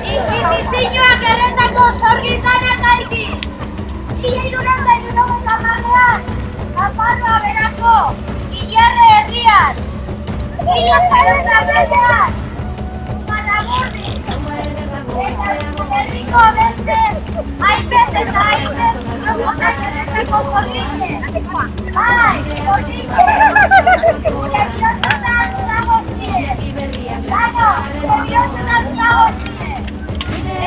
Inkisizioak errezako zorgitzan eta iki! Ia irurogeita hamarean, Nafarroa berako, Ilarre herrian! Ia Zarautz Malagurdi! Herriko beste, hainbet eta hainbet, agotak errezako zorgitzen! Bai, zorgitzen! Gure bihotzetan dagozkie! Lano, gure bihotzetan dagozkie!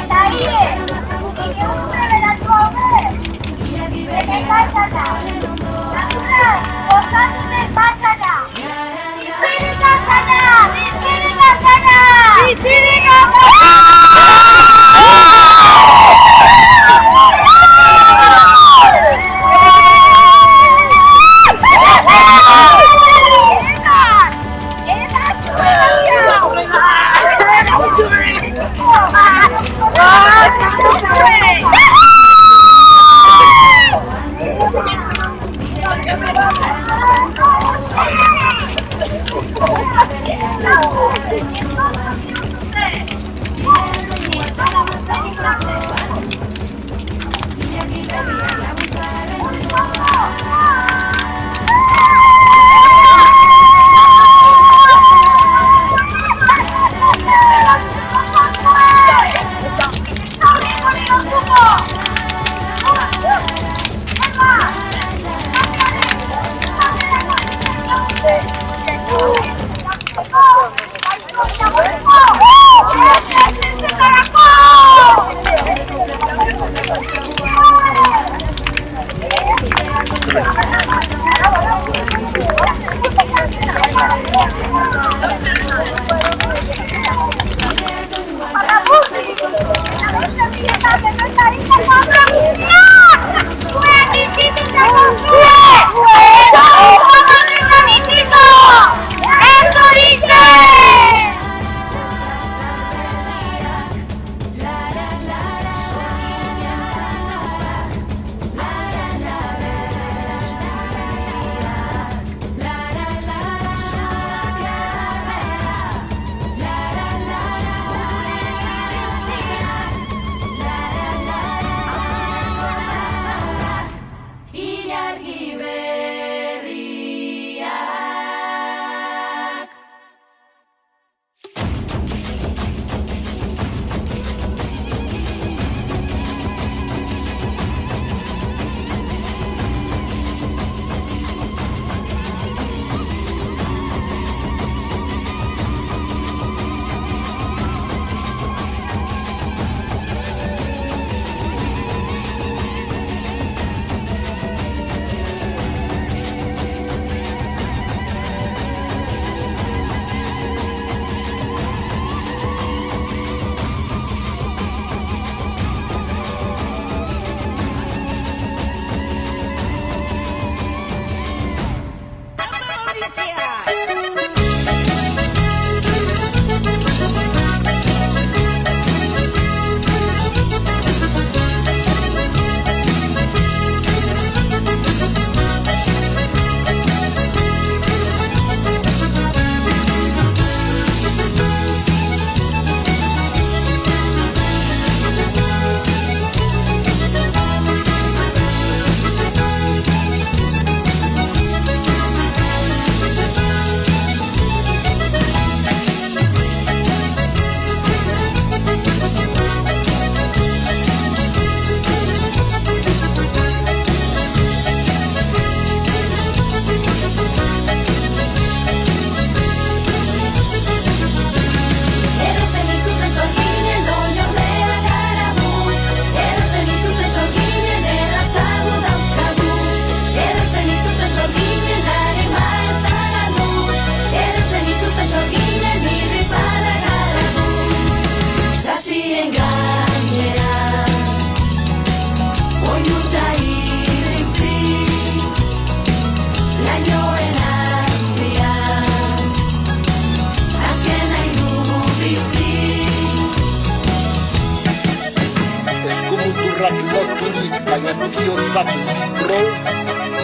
Eta hie, gure beratu haude! Bene batzana! Natural, gozatuten batzana! Bizirik batzana! Bizirik batzana! Bizirik batzana!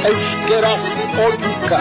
Euskal Herriak oiuka.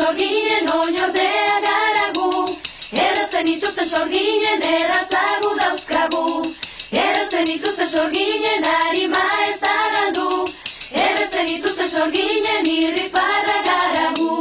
sorginen oinordea garagu, erratzen ituzte sorginen erratzagu dauzkagu, erratzen ituzte sorginen harima ez da galdu, erratzen ituzte sorginen irrifarra garagu.